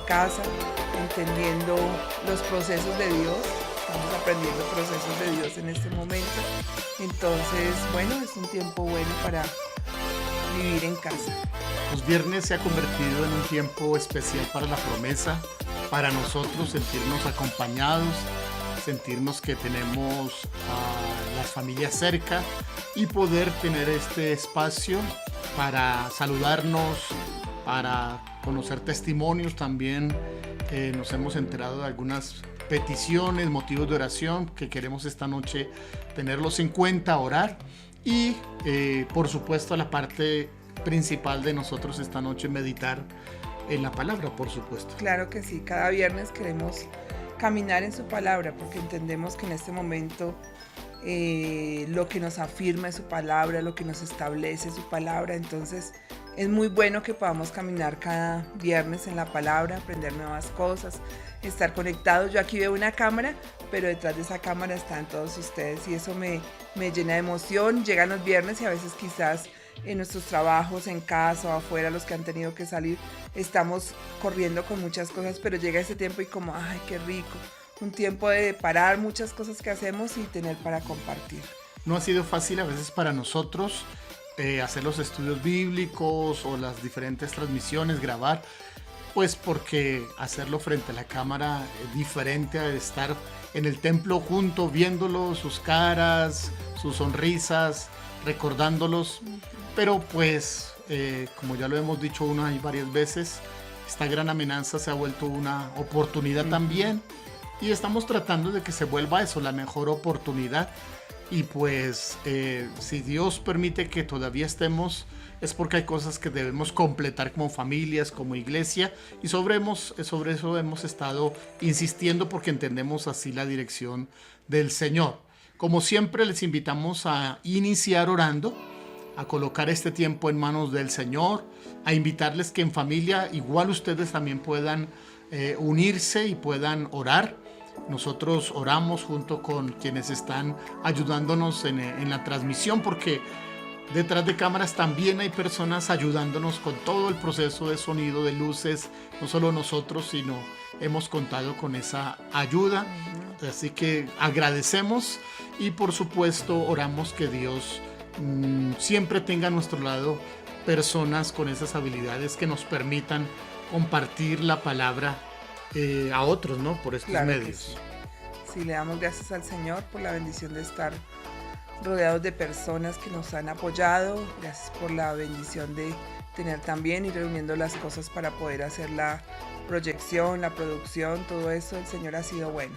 casa, entendiendo los procesos de Dios. Estamos aprendiendo procesos de Dios en este momento. Entonces, bueno, es un tiempo bueno para vivir en casa. Los viernes se ha convertido en un tiempo especial para la promesa, para nosotros sentirnos acompañados, sentirnos que tenemos a las familias cerca y poder tener este espacio para saludarnos, para conocer testimonios también. Nos hemos enterado de algunas peticiones, motivos de oración que queremos esta noche tenerlos en cuenta, orar y por supuesto la parte principal de nosotros esta noche, meditar en la palabra, por supuesto. Claro que sí, cada viernes queremos caminar en su palabra porque entendemos que en este momento lo que nos afirma es su palabra, lo que nos establece es su palabra. Entonces es muy bueno que podamos caminar cada viernes en la palabra, aprender nuevas cosas, estar conectados. Yo aquí veo una cámara, pero detrás de esa cámara están todos ustedes y eso me llena de emoción. Llegan los viernes y a veces quizás en nuestros trabajos, en casa o afuera, los que han tenido que salir, estamos corriendo con muchas cosas, pero llega ese tiempo y como, ay, qué rico, un tiempo de parar muchas cosas que hacemos y tener para compartir. No ha sido fácil a veces para nosotros hacer los estudios bíblicos o las diferentes transmisiones, grabar, pues porque hacerlo frente a la cámara es diferente a estar en el templo junto, viéndolos, sus caras, sus sonrisas, recordándolos. Pero pues, como ya lo hemos dicho una y varias veces, esta gran amenaza se ha vuelto una oportunidad también. Y estamos tratando de que se vuelva eso, la mejor oportunidad. Y pues, si Dios permite que todavía estemos, es porque hay cosas que debemos completar como familias, como iglesia. Y sobre eso hemos estado insistiendo porque entendemos así la dirección del Señor. Como siempre, les invitamos a iniciar orando, a colocar este tiempo en manos del Señor, a invitarles que en familia igual ustedes también puedan unirse y puedan orar. Nosotros oramos junto con quienes están ayudándonos en la transmisión, porque detrás de cámaras también hay personas ayudándonos con todo el proceso de sonido, de luces. No solo nosotros, sino hemos contado con esa ayuda. Así que agradecemos y por supuesto oramos que Dios siempre tenga a nuestro lado personas con esas habilidades que nos permitan compartir la palabra a otros, ¿no? Por estos medios. Sí, le damos gracias al Señor por la bendición de estar rodeados de personas que nos han apoyado. Gracias por la bendición de tener también y reuniendo las cosas para poder hacer la proyección, la producción, todo eso. El Señor ha sido bueno.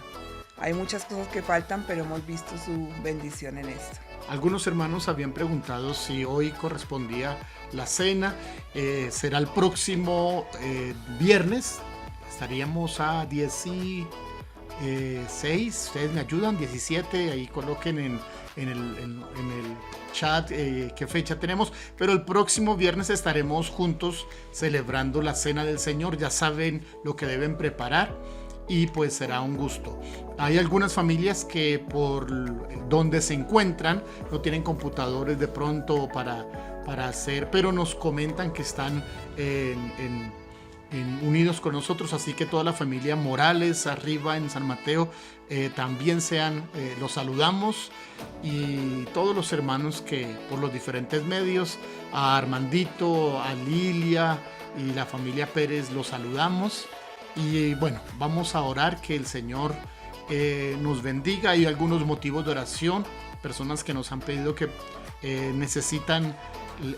Hay muchas cosas que faltan, pero hemos visto su bendición en esto. Algunos hermanos habían preguntado si hoy correspondía la cena. Será el próximo viernes. Estaríamos a 16. Ustedes me ayudan, 17. Ahí coloquen en el chat qué fecha tenemos. Pero el próximo viernes estaremos juntos celebrando la Cena del Señor. Ya saben lo que deben preparar. Y pues será un gusto. Hay algunas familias que por donde se encuentran no tienen computadores de pronto para hacer, pero nos comentan que están unidos con nosotros, así que toda la familia Morales arriba en San Mateo también los saludamos, y todos los hermanos que por los diferentes medios, a Armandito, a Lilia y la familia Pérez los saludamos. Y bueno, vamos a orar que el Señor nos bendiga. Hay algunos motivos de oración, personas que nos han pedido que necesitan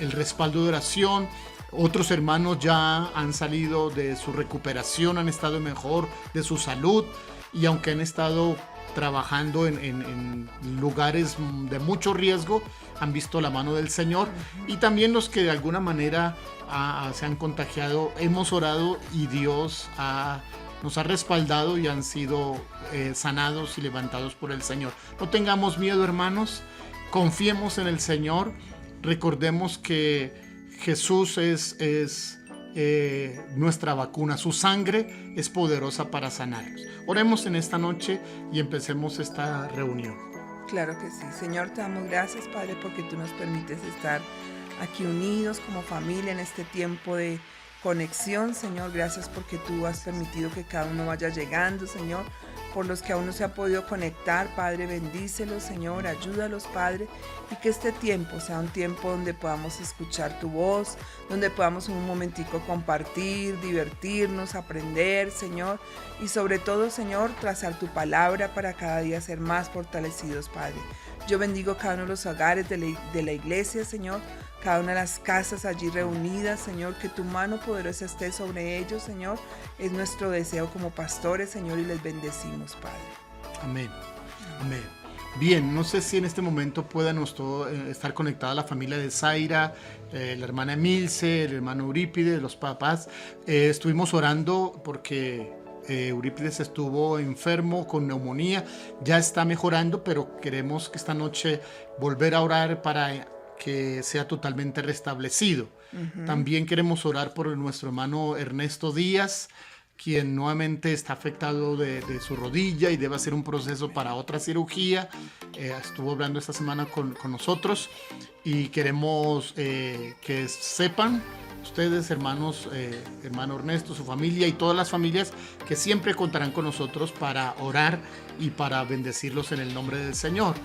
el respaldo de oración. Otros hermanos ya han salido de su recuperación, han estado mejor de su salud, y aunque han estado trabajando en lugares de mucho riesgo, han visto la mano del Señor. Y también los que de alguna manera se han contagiado, hemos orado y Dios nos ha respaldado y han sido sanados y levantados por el Señor. No tengamos miedo, hermanos, confiemos en el Señor, recordemos que Jesús es nuestra vacuna, su sangre es poderosa para sanarnos. Oremos en esta noche y empecemos esta reunión. Claro que sí. Señor, te damos gracias, Padre, porque tú nos permites estar aquí unidos como familia en este tiempo de conexión, Señor. Gracias porque tú has permitido que cada uno vaya llegando, Señor. Por los que aún no se ha podido conectar, Padre, bendícelos, Señor, ayúdalos, Padre, y que este tiempo sea un tiempo donde podamos escuchar tu voz, donde podamos en un momentico compartir, divertirnos, aprender, Señor, y sobre todo, Señor, trazar tu palabra para cada día ser más fortalecidos, Padre. Yo bendigo cada uno de los hogares de la iglesia, Señor, cada una de las casas allí reunidas, Señor, que tu mano poderosa esté sobre ellos, Señor. Es nuestro deseo como pastores, Señor, y les bendecimos, Padre. Amén. Amén. Bien, no sé si en este momento puedan estar conectada la familia de Zaira, la hermana Emilce, el hermano Eurípides, los papás. Estuvimos orando porque Eurípides estuvo enfermo con neumonía, ya está mejorando, pero queremos que esta noche volver a orar para que sea totalmente restablecido. También queremos orar por nuestro hermano Ernesto Díaz, quien nuevamente está afectado de su rodilla y debe hacer un proceso para otra cirugía. Estuvo hablando esta semana con nosotros y queremos que sepan ustedes, hermanos, hermano Ernesto, su familia y todas las familias que siempre contarán con nosotros para orar y para bendecirlos en el nombre del Señor.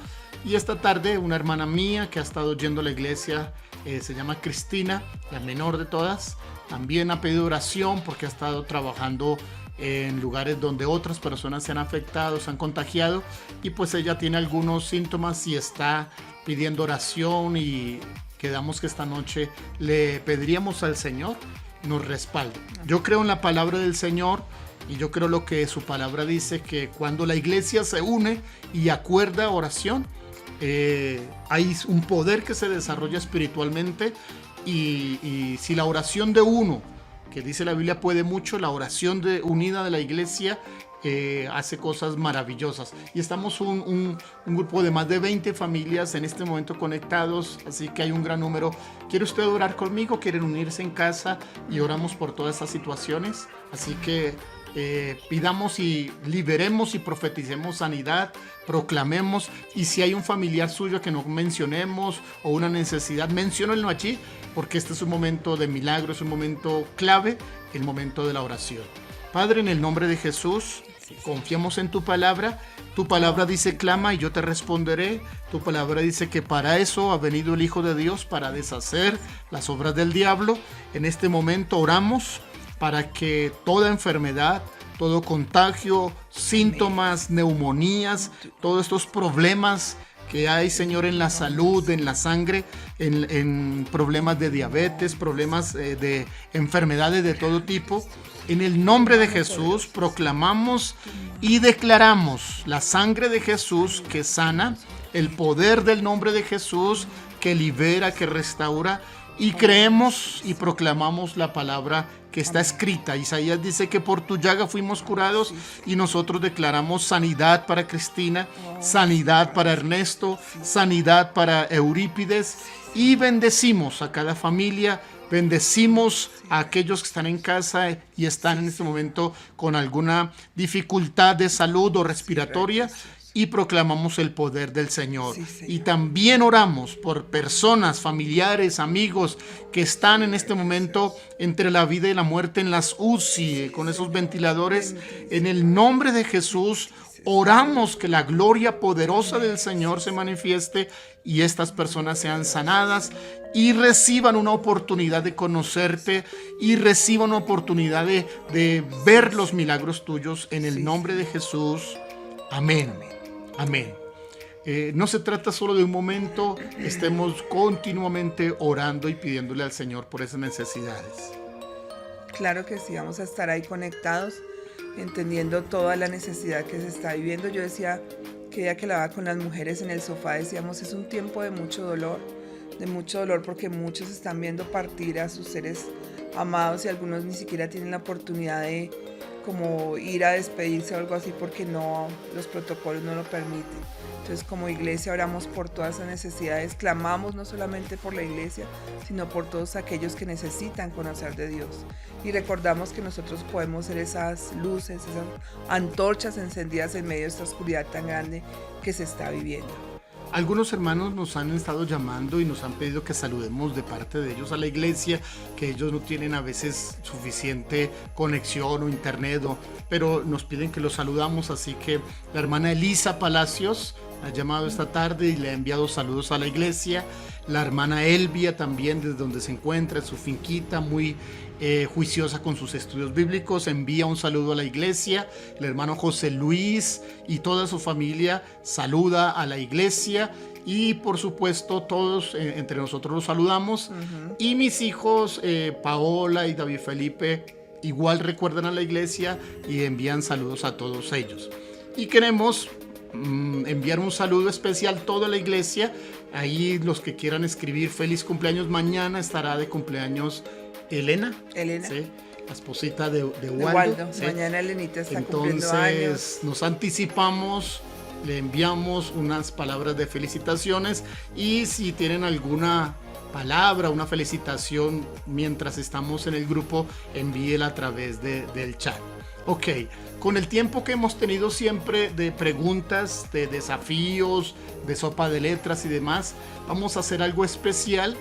Y esta tarde una hermana mía que ha estado yendo a la iglesia, se llama Cristina, la menor de todas, también ha pedido oración porque ha estado trabajando en lugares donde otras personas se han afectado, se han contagiado, y pues ella tiene algunos síntomas y está pidiendo oración, y quedamos que esta noche le pediríamos al Señor nos respalde. Yo creo en la palabra del Señor y yo creo lo que su palabra dice, que cuando la iglesia se une y acuerda oración, hay un poder que se desarrolla espiritualmente, y si la oración de uno, que dice la Biblia, puede mucho, la oración unida de la iglesia hace cosas maravillosas. Y estamos un grupo de más de 20 familias en este momento conectados, así que hay un gran número. ¿Quiere usted orar conmigo? ¿Quieren unirse en casa y oramos por todas estas situaciones? Así que pidamos y liberemos y profeticemos sanidad, proclamemos, y si hay un familiar suyo que no mencionemos o una necesidad, menciónenlo allí, porque este es un momento de milagro, es un momento clave, el momento de la oración. Padre, en el nombre de Jesús, confiamos en tu palabra. Tu palabra dice: clama y yo te responderé. Tu palabra dice que para eso ha venido el Hijo de Dios, para deshacer las obras del diablo. En este momento oramos para que toda enfermedad, todo contagio, síntomas, neumonías, todos estos problemas que hay, Señor, en la salud, en la sangre, en problemas de diabetes, problemas de enfermedades de todo tipo, en el nombre de Jesús proclamamos y declaramos la sangre de Jesús que sana, el poder del nombre de Jesús que libera, que restaura, y creemos y proclamamos la palabra que está escrita. Isaías dice que por tu llaga fuimos curados, y nosotros declaramos sanidad para Cristina, sanidad para Ernesto, sanidad para Eurípides, y bendecimos a cada familia, bendecimos a aquellos que están en casa y están en este momento con alguna dificultad de salud o respiratoria, y proclamamos el poder del Señor. Y también oramos por personas, familiares, amigos que están en este momento entre la vida y la muerte en las UCI, con esos ventiladores. En el nombre de Jesús oramos que la gloria poderosa del Señor se manifieste y estas personas sean sanadas y reciban una oportunidad de conocerte y reciban una oportunidad de ver los milagros tuyos en el nombre de Jesús. Amén. Amén. No se trata solo de un momento, estemos continuamente orando y pidiéndole al Señor por esas necesidades. Claro que sí, vamos a estar ahí conectados, entendiendo toda la necesidad que se está viviendo. Yo decía que ya que hablaba con las mujeres en el sofá, decíamos, es un tiempo de mucho dolor porque muchos están viendo partir a sus seres amados y algunos ni siquiera tienen la oportunidad de como ir a despedirse o algo así porque no, los protocolos no lo permiten. Entonces, como iglesia oramos por todas esas necesidades, clamamos no solamente por la iglesia, sino por todos aquellos que necesitan conocer de Dios. Y recordamos que nosotros podemos ser esas luces, esas antorchas encendidas en medio de esta oscuridad tan grande que se está viviendo. Algunos hermanos nos han estado llamando y nos han pedido que saludemos de parte de ellos a la iglesia, que ellos no tienen a veces suficiente conexión o internet, pero nos piden que los saludamos, así que la hermana Elisa Palacios ha llamado esta tarde y le ha enviado saludos a la iglesia. La hermana Elvia también, desde donde se encuentra, en su finquita, muy juiciosa con sus estudios bíblicos, envía un saludo a la iglesia. El hermano José Luis y toda su familia saluda a la iglesia. Y por supuesto todos entre nosotros los saludamos. Y mis hijos Paola y David Felipe igual recuerdan a la iglesia y envían saludos a todos ellos. Y queremos enviar un saludo especial a toda la iglesia. Ahí los que quieran escribir feliz cumpleaños, mañana estará de cumpleaños Elena, ¿sí? La esposita de Waldo, ¿sí? Mañana Elenita está cumpliendo años. Entonces nos anticipamos, le enviamos unas palabras de felicitaciones, y si tienen alguna palabra, una felicitación mientras estamos en el grupo, envíela a través del chat. Ok, con el tiempo que hemos tenido siempre de preguntas, de desafíos, de sopa de letras y demás, vamos a hacer algo especial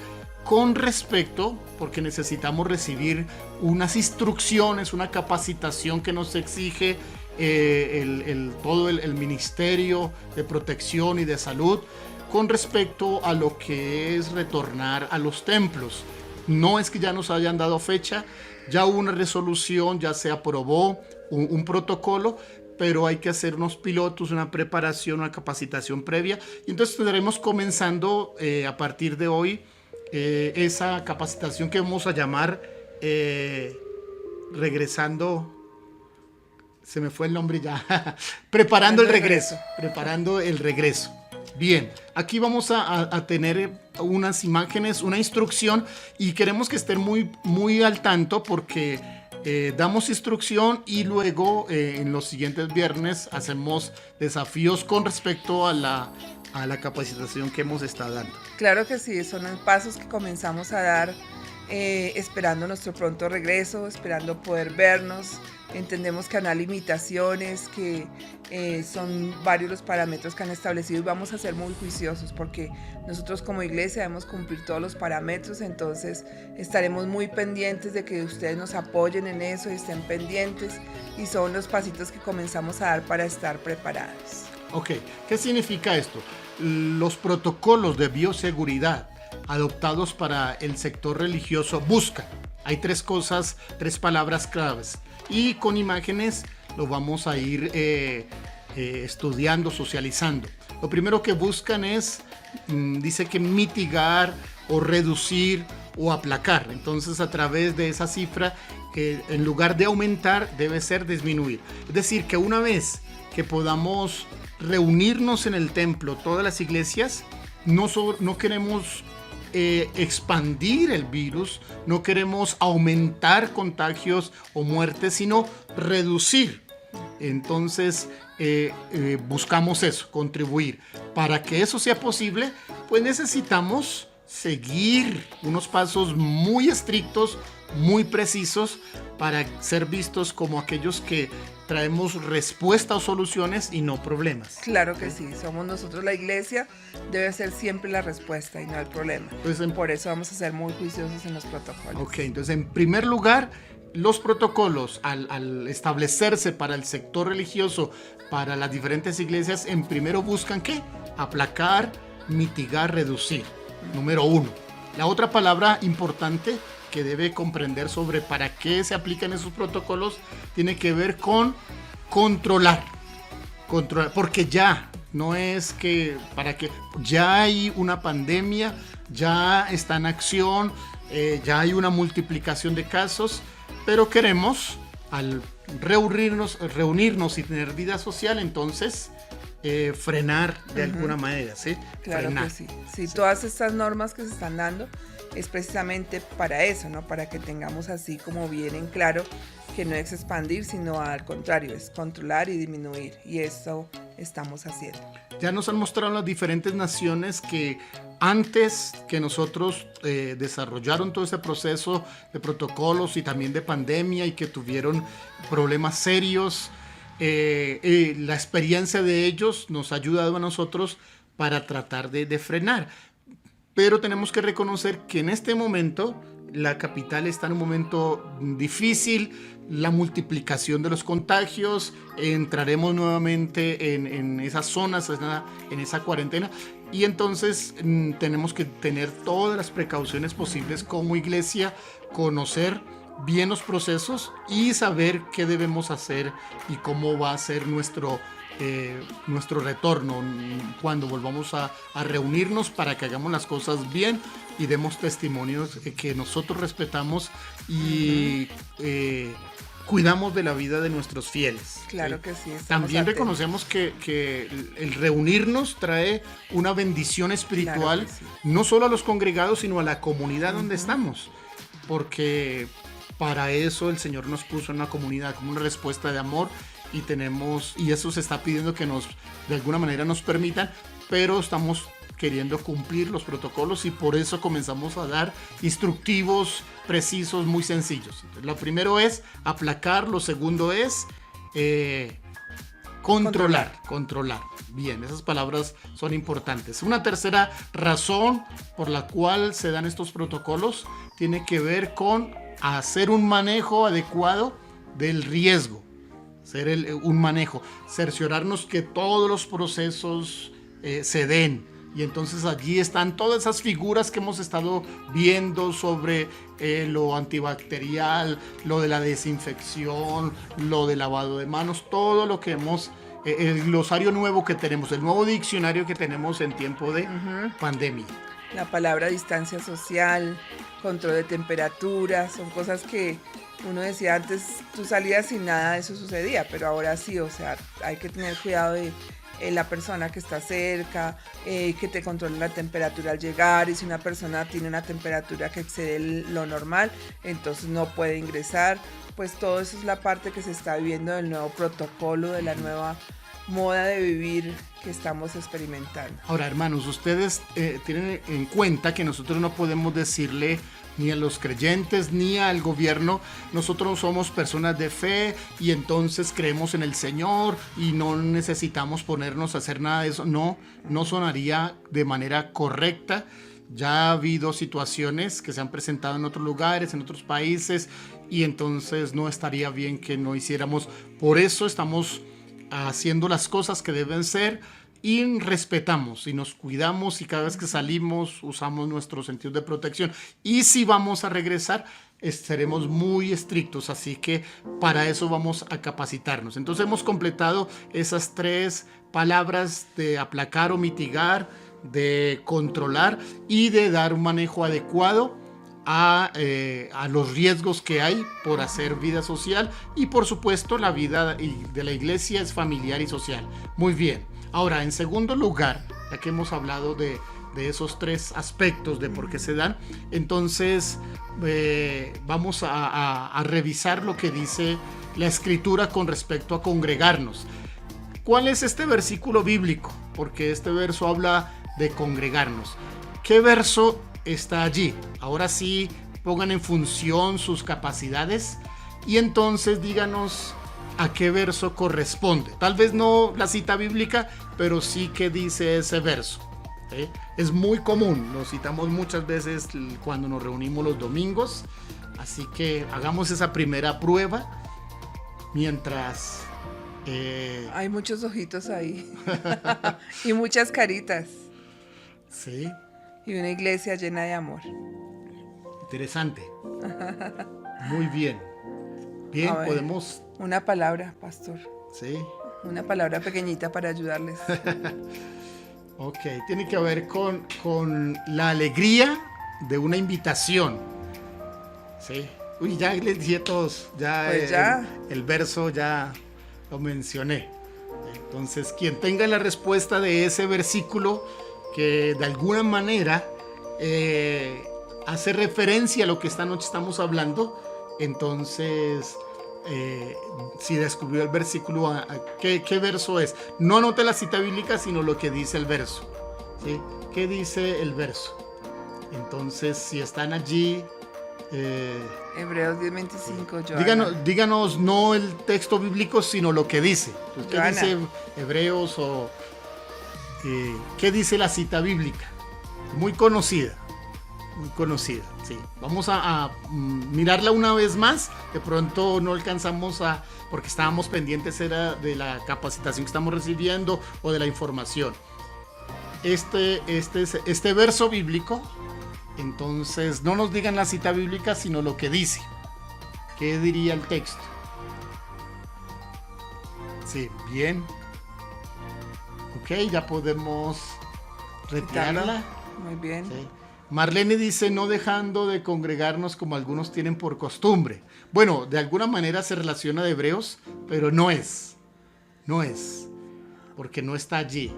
con respecto, porque necesitamos recibir unas instrucciones, una capacitación que nos exige todo el Ministerio de Protección y de Salud con respecto a lo que es retornar a los templos. No es que ya nos hayan dado fecha, ya hubo una resolución, ya se aprobó un protocolo, pero hay que hacer unos pilotos, una preparación, una capacitación previa. Y entonces estaremos comenzando a partir de hoy esa capacitación que vamos a llamar regresando, se me fue el nombre ya, preparando el regreso. Bien, aquí vamos a tener unas imágenes, una instrucción, y queremos que estén muy al tanto, porque damos instrucción y luego en los siguientes viernes hacemos desafíos con respecto a la capacitación que hemos estado dando. Claro que sí, son pasos que comenzamos a dar esperando nuestro pronto regreso, esperando poder vernos. Entendemos que hay limitaciones, que son varios los parámetros que han establecido, y vamos a ser muy juiciosos porque nosotros como iglesia debemos cumplir todos los parámetros. Entonces estaremos muy pendientes de que ustedes nos apoyen en eso y estén pendientes, y son los pasitos que comenzamos a dar para estar preparados. Ok, ¿qué significa esto? Los protocolos de bioseguridad adoptados para el sector religioso buscan. Hay tres palabras claves, y con imágenes lo vamos a ir estudiando, socializando. Lo primero que buscan es, dice que mitigar o reducir o aplacar. Entonces, a través de esa cifra, en lugar de aumentar, debe ser disminuir. Es decir, que una vez que podamos reunirnos en el templo, todas las iglesias, no queremos expandir el virus, no queremos aumentar contagios o muertes, sino reducir. Entonces buscamos eso, contribuir. Para que eso sea posible, pues necesitamos seguir unos pasos muy estrictos, muy precisos, para ser vistos como aquellos que traemos respuesta o soluciones y no problemas. Claro que sí, somos nosotros la iglesia, debe ser siempre la respuesta y no el problema. Entonces, por eso vamos a ser muy juiciosos en los protocolos. Ok, entonces en primer lugar, los protocolos al establecerse para el sector religioso, para las diferentes iglesias, en primero buscan ¿qué? Aplacar, mitigar, reducir. Número 1. La otra palabra importante que debe comprender sobre para qué se aplican esos protocolos tiene que ver con controlar, porque ya no es que ya hay una pandemia, ya está en acción, ya hay una multiplicación de casos, pero queremos, al reunirnos y tener vida social, entonces frenar de alguna manera, ¿sí? Claro que sí. Sí, todas estas normas que se están dando es precisamente para eso, ¿no? Para que tengamos así como bien en claro que no es expandir, sino al contrario, es controlar y disminuir, y eso estamos haciendo. Ya nos han mostrado las diferentes naciones que antes que nosotros desarrollaron todo ese proceso de protocolos y también de pandemia, y que tuvieron problemas serios. La experiencia de ellos nos ha ayudado a nosotros para tratar de frenar. Pero tenemos que reconocer que en este momento la capital está en un momento difícil, la multiplicación de los contagios, entraremos nuevamente en esas zonas, en esa cuarentena, y entonces tenemos que tener todas las precauciones posibles como iglesia, conocer bien los procesos y saber qué debemos hacer y cómo va a ser nuestro retorno cuando volvamos a reunirnos para que hagamos las cosas bien y demos testimonios que nosotros respetamos y cuidamos de la vida de nuestros fieles. Claro que sí. También reconocemos que el reunirnos trae una bendición espiritual, claro que sí, no solo a los congregados, sino a la comunidad donde estamos, porque para eso el Señor nos puso en una comunidad como una respuesta de amor, y eso se está pidiendo que de alguna manera nos permitan, pero estamos queriendo cumplir los protocolos y por eso comenzamos a dar instructivos precisos muy sencillos. Entonces, lo primero es aplacar, lo segundo es controlar. Bien, esas palabras son importantes. Una tercera razón por la cual se dan estos protocolos tiene que ver con hacer un manejo adecuado del riesgo. Un manejo, cerciorarnos que todos los procesos se den. Y entonces allí están todas esas figuras que hemos estado viendo sobre lo antibacterial, lo de la desinfección, lo del lavado de manos, todo lo que el glosario nuevo que tenemos, el nuevo diccionario que tenemos en tiempo de pandemia. La palabra distancia social, control de temperatura, son cosas que uno decía antes, tú salías y nada de eso sucedía, pero ahora sí, o sea, hay que tener cuidado de la persona que está cerca, que te controle la temperatura al llegar, y si una persona tiene una temperatura que excede lo normal, entonces no puede ingresar. Pues todo eso es la parte que se está viviendo del nuevo protocolo, de la nueva moda de vivir que estamos experimentando. Ahora, hermanos, ustedes tienen en cuenta que nosotros no podemos decirle ni a los creyentes ni al gobierno, nosotros somos personas de fe y entonces creemos en el Señor y no necesitamos ponernos a hacer nada de eso. No sonaría de manera correcta. Ya ha habido situaciones que se han presentado en otros lugares, en otros países, y entonces no estaría bien que no hiciéramos. Por eso estamos haciendo las cosas que deben ser y respetamos y nos cuidamos, y cada vez que salimos usamos nuestros sentidos de protección, y si vamos a regresar seremos muy estrictos, así que para eso vamos a capacitarnos. Entonces hemos completado esas 3 palabras de aplacar o mitigar, de controlar y de dar un manejo adecuado a los riesgos que hay por hacer vida social, y por supuesto la vida de la iglesia es familiar y social. Muy bien. Ahora, en segundo lugar, ya que hemos hablado de esos 3 aspectos de por qué se dan, entonces vamos a revisar lo que dice la Escritura con respecto a congregarnos. ¿Cuál es este versículo bíblico? Porque este verso habla de congregarnos. ¿Qué verso está allí? Ahora sí, pongan en función sus capacidades y entonces díganos a qué verso corresponde. Tal vez no la cita bíblica, pero sí que dice ese verso. Es muy común, lo citamos muchas veces cuando nos reunimos los domingos, así que hagamos esa primera prueba mientras... Hay muchos ojitos ahí y muchas caritas. Sí. Y una iglesia llena de amor. Interesante. Muy bien. Bien, ver, podemos... Una palabra, pastor. Sí. Una palabra pequeñita para ayudarles. Ok, tiene que ver con la alegría de una invitación. Sí. Uy, ya les dije todos. Pues ya. El verso ya lo mencioné. Entonces, quien tenga la respuesta de ese versículo que de alguna manera hace referencia a lo que esta noche estamos hablando, entonces... si descubrió el versículo, ¿qué verso es? No anote la cita bíblica, sino lo que dice el verso, ¿sí? ¿Qué dice el verso? Entonces, si están allí... Hebreos 10:25. Díganos no el texto bíblico, sino lo que dice. ¿Qué dice Hebreos ¿Qué dice la cita bíblica? Muy conocida, sí. Vamos a mirarla una vez más. De pronto no alcanzamos porque estábamos pendientes era de la capacitación que estamos recibiendo o de la información. Este verso bíblico, entonces no nos digan la cita bíblica, sino lo que dice. ¿Qué diría el texto? Sí, bien. Ok, ya podemos retirarla. Muy bien. Sí. Marlene dice, no dejando de congregarnos como algunos tienen por costumbre. Bueno, de alguna manera se relaciona de Hebreos, pero no es, porque no está allí.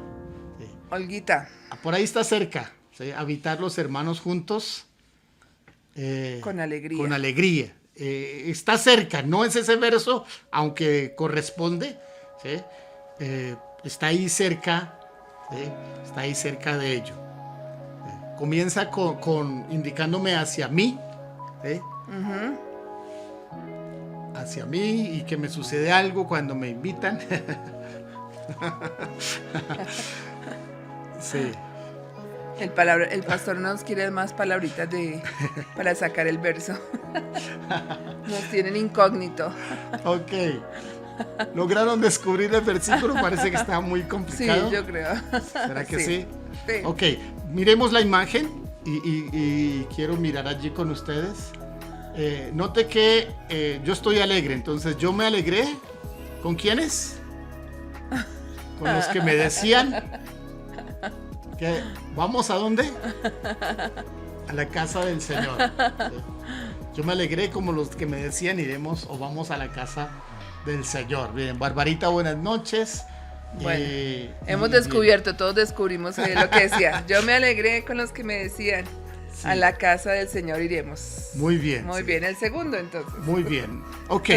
Sí. Olguita. Por ahí está cerca, ¿sí? Habitar los hermanos juntos. Con alegría. Con alegría. Está cerca, no es ese verso, aunque corresponde, ¿sí? Está ahí cerca, ¿sí? Está ahí cerca de ello. Comienza con indicándome hacia mí, ¿sí? Hacia mí, y que me sucede algo cuando me invitan. Sí. El pastor nos quiere más palabritas para sacar el verso. Nos tienen incógnito. Ok. ¿Lograron descubrir el versículo? Parece que está muy complicado. Sí, yo creo. ¿Será que sí? Sí. Ok, miremos la imagen y quiero mirar allí con ustedes. Note que yo estoy alegre, entonces yo me alegré. ¿Con quiénes? Con los que me decían que ¿vamos a dónde? A la casa del Señor. Yo me alegré como los que me decían iremos o vamos a la casa del Señor. Bien, Barbarita, buenas noches. Bueno, hemos descubierto, todos descubrimos lo que decía. Yo me alegré con los que me decían, sí, a la casa del Señor iremos. Muy bien. Muy bien, el segundo entonces. Muy bien. Ok,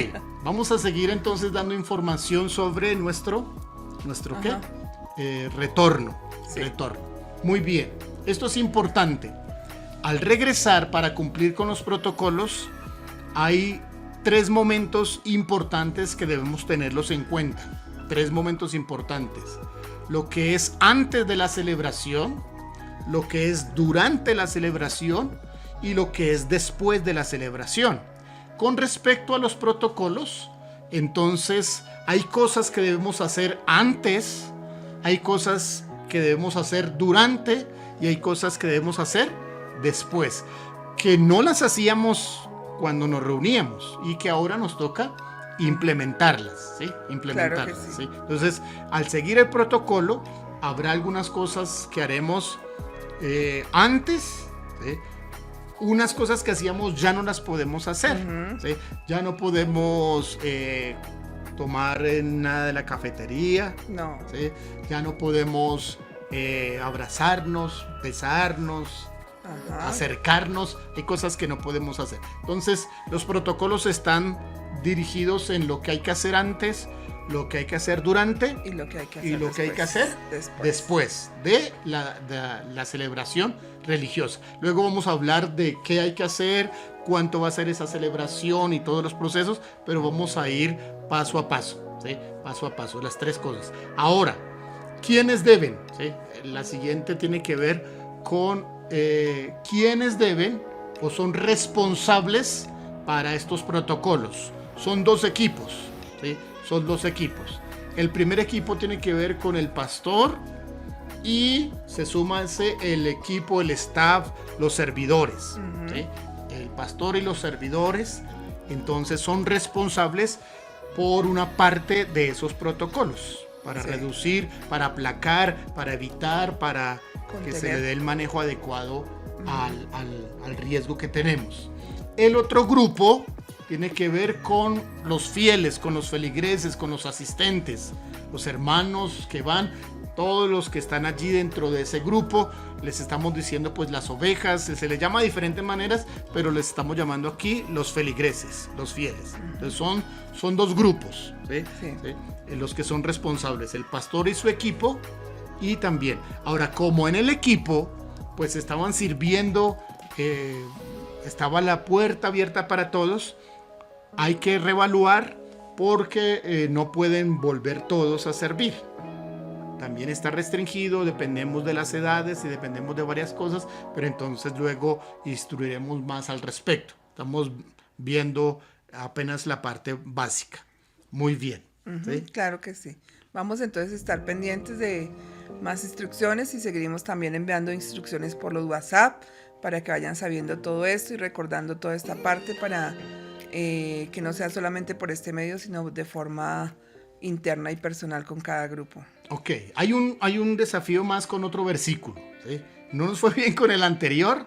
vamos a seguir entonces dando información sobre nuestro ¿qué? Retorno. Sí. Retorno. Muy bien. Esto es importante. Al regresar para cumplir con los protocolos, hay 3 momentos importantes que debemos tenerlos en cuenta. 3 momentos importantes. Lo que es antes de la celebración, lo que es durante la celebración y lo que es después de la celebración. Con respecto a los protocolos, entonces hay cosas que debemos hacer antes, hay cosas que debemos hacer durante y hay cosas que debemos hacer después, que no las hacíamos cuando nos reuníamos y que ahora nos toca implementarlas, ¿sí? Implementarlas, claro que sí. ¿sí? Entonces, al seguir el protocolo, habrá algunas cosas que haremos antes, ¿sí? Unas cosas que hacíamos ya no las podemos hacer, ¿sí? Ya no podemos tomar nada de la cafetería, no, ¿sí? Ya no podemos abrazarnos, besarnos, acercarnos. Hay cosas que no podemos hacer. Entonces, los protocolos están dirigidos en lo que hay que hacer antes, lo que hay que hacer durante y lo que hay que hacer, y lo que hay que hacer después de la celebración religiosa. Luego vamos a hablar de qué hay que hacer, cuánto va a ser esa celebración y todos los procesos, pero vamos a ir paso a paso, ¿sí? Paso a paso, las 3 cosas. Ahora, ¿quiénes deben? ¿Sí? La siguiente tiene que ver con quiénes deben o son responsables para estos protocolos. Son 2 equipos, ¿sí? Son 2 equipos. El primer equipo tiene que ver con el pastor y se suma el equipo, el staff, los servidores, ¿sí? El pastor y los servidores entonces son responsables por una parte de esos protocolos para reducir, para aplacar, para evitar, para que se le dé el manejo adecuado al riesgo que tenemos. El otro grupo tiene que ver con los fieles, con los feligreses, con los asistentes, los hermanos que van, todos los que están allí dentro de ese grupo. Les estamos diciendo pues las ovejas, se les llama de diferentes maneras, pero les estamos llamando aquí los feligreses, los fieles. Entonces son 2 grupos, ¿sí? Sí. ¿Sí? Los que son responsables, el pastor y su equipo. Y también, ahora como en el equipo pues estaban sirviendo, estaba la puerta abierta para todos, hay que reevaluar porque no pueden volver todos a servir. también está restringido, dependemos de las edades y dependemos de varias cosas, pero entonces luego instruiremos más al respecto. Estamos viendo apenas la parte básica. Muy bien. ¿Sí? Claro que sí. Vamos entonces a estar pendientes de más instrucciones y seguiremos también enviando instrucciones por los WhatsApp para que vayan sabiendo todo esto y recordando toda esta parte para que no sea solamente por este medio, sino de forma interna y personal con cada grupo. Ok, hay un desafío más con otro versículo, ¿sí? No nos fue bien con el anterior.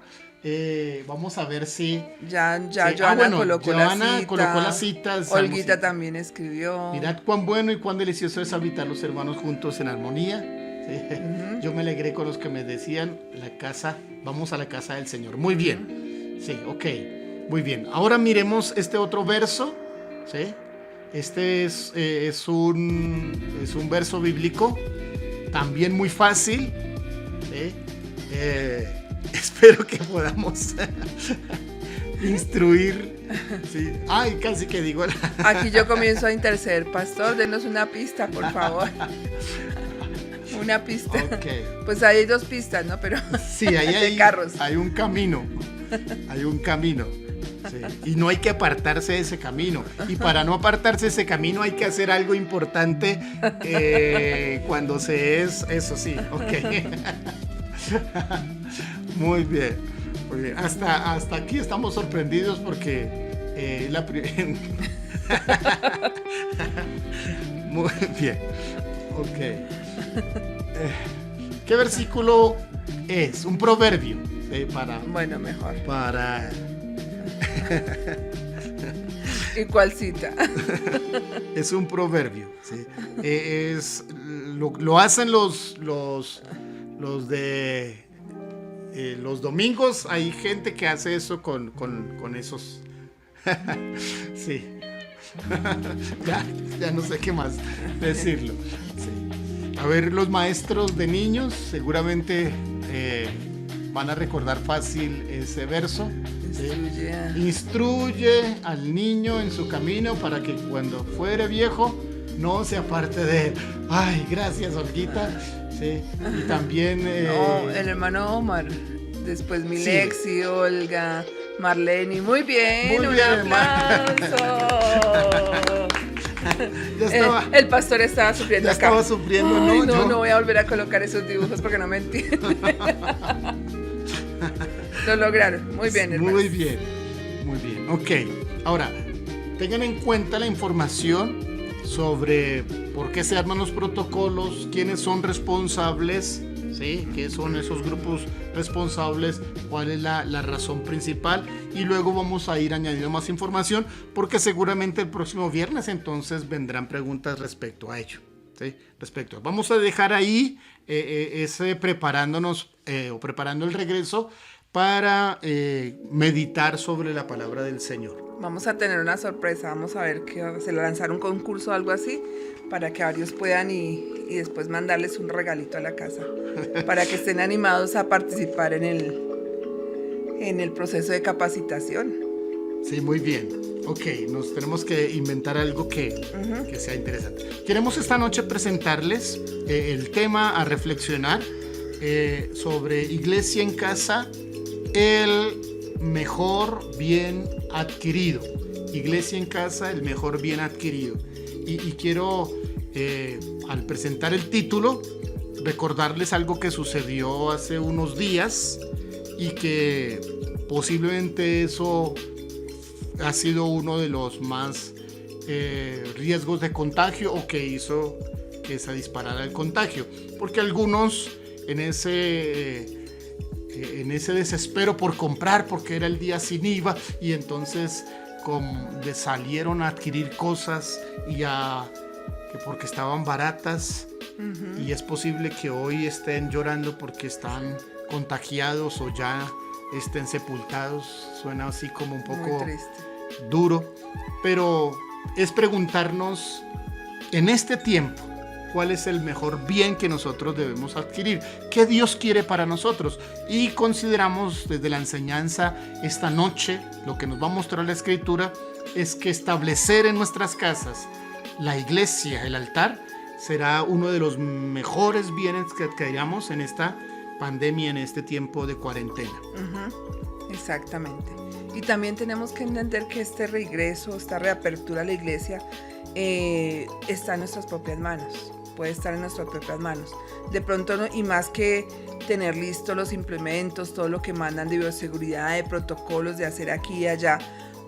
Vamos a ver si... Ya sí. Joana colocó las citas. Olguita también escribió. Mirad cuán bueno y cuán delicioso es habitar los hermanos juntos en armonía. ¿Sí? Yo me alegré con los que me decían, vamos a la casa del Señor. Muy bien. Sí, ok. Muy bien. Ahora miremos este otro verso. ¿Sí? Este es un verso bíblico. También muy fácil. ¿Sí? Espero que podamos instruir. Sí. Ay, casi que digo. Aquí yo comienzo a interceder. Pastor, denos una pista, por favor. Una pista. Okay. Pues hay 2 pistas, ¿no? Pero sí, ahí hay carros. Hay un camino. Hay un camino. Sí. Y no hay que apartarse de ese camino. Y para no apartarse de ese camino hay que hacer algo importante cuando se es. Eso sí, ok. Muy bien, muy bien. Hasta aquí estamos sorprendidos porque muy bien. Ok. ¿Qué versículo es? Un proverbio. Bueno, mejor. Para. ¿Y cuál cita? Es un proverbio. ¿Sí? Lo hacen los de los domingos. Hay gente que hace eso con esos. Sí. ya no sé qué más decirlo. Sí. A ver, los maestros de niños seguramente van a recordar fácil ese verso. ¿Sí? Instruye al niño en su camino para que cuando fuere viejo no se aparte de él. Ay, gracias, Olguita. Sí. Y también el hermano Omar, después Milexi, sí. Olga, Marlene, muy bien, un aplauso. El pastor estaba sufriendo acá. Estaba sufriendo. Ay, no voy a volver a colocar esos dibujos porque no me entienden. Lo lograron, muy bien, hermano. Muy bien, muy bien. Ok, ahora, tengan en cuenta la información sobre por qué se arman los protocolos, quiénes son responsables, ¿sí? ¿Qué son esos grupos responsables? ¿Cuál es la razón principal? Y luego vamos a ir añadiendo más información porque seguramente el próximo viernes entonces vendrán preguntas respecto a ello, ¿sí? Vamos a dejar ahí preparándonos o preparando el regreso para meditar sobre la palabra del Señor. Vamos a tener una sorpresa, vamos a ver que se lanzar un concurso o algo así para que varios puedan y después mandarles un regalito a la casa para que estén animados a participar en el proceso de capacitación. Sí, muy bien. Ok, nos tenemos que inventar algo que sea interesante. Queremos esta noche presentarles el tema a reflexionar sobre Iglesia en Casa, el mejor bien adquirido. Iglesia en Casa, el mejor bien adquirido. Y quiero, al presentar el título, recordarles algo que sucedió hace unos días y que posiblemente eso ha sido uno de los más riesgos de contagio o que hizo que se disparara el contagio. Porque algunos en ese desespero por comprar porque era el día sin IVA y entonces le salieron a adquirir cosas que porque estaban baratas y es posible que hoy estén llorando porque están contagiados o ya estén sepultados. Suena así como un poco duro, pero es preguntarnos en este tiempo cuál es el mejor bien que nosotros debemos adquirir, qué Dios quiere para nosotros. Y consideramos desde la enseñanza esta noche, lo que nos va a mostrar la Escritura, es que establecer en nuestras casas la iglesia, el altar, será uno de los mejores bienes que adquiriramos en esta pandemia, en este tiempo de cuarentena. Exactamente. Y también tenemos que entender que este regreso, esta reapertura a la iglesia está en nuestras propias manos. Puede estar en nuestras propias manos. De pronto, no, y más que tener listos los implementos, todo lo que mandan de bioseguridad, de protocolos, de hacer aquí y allá,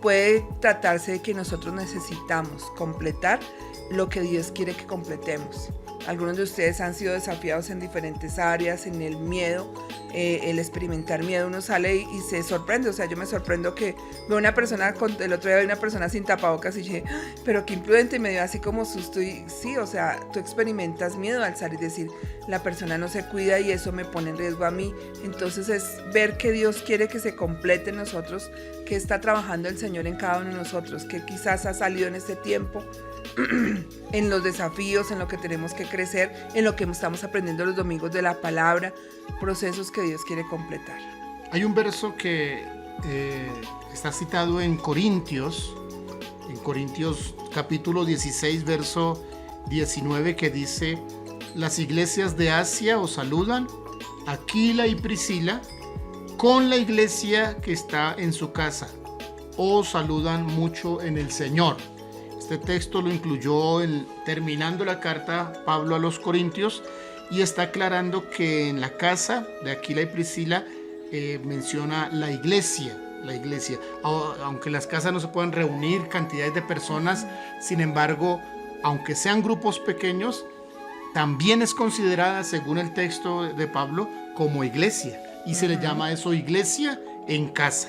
puede tratarse de que nosotros necesitamos completar lo que Dios quiere que completemos. Algunos de ustedes han sido desafiados en diferentes áreas, en el miedo, el experimentar miedo. Uno sale y se sorprende. O sea, yo me sorprendo que veo una persona, el otro día vi una persona sin tapabocas y dije, pero qué imprudente, y me dio así como susto. Y sí, o sea, tú experimentas miedo al salir y decir, la persona no se cuida y eso me pone en riesgo a mí. Entonces es ver que Dios quiere que se complete en nosotros, que está trabajando el Señor en cada uno de nosotros, que quizás ha salido en este tiempo en los desafíos, en lo que tenemos que crecer, en lo que estamos aprendiendo los domingos de la palabra, procesos que Dios quiere completar. Hay un verso que está citado en Corintios capítulo 16, verso 19, que dice: las iglesias de Asia os saludan, Aquila y Priscila, con la iglesia que está en su casa, os saludan mucho en el Señor. Este texto lo incluyó terminando la carta Pablo a los Corintios, y está aclarando que en la casa de Aquila y Priscila menciona la iglesia. Aunque en las casas no se puedan reunir cantidades de personas, sin embargo, aunque sean grupos pequeños, también es considerada, según el texto de Pablo, como iglesia, y se le llama eso iglesia en casa.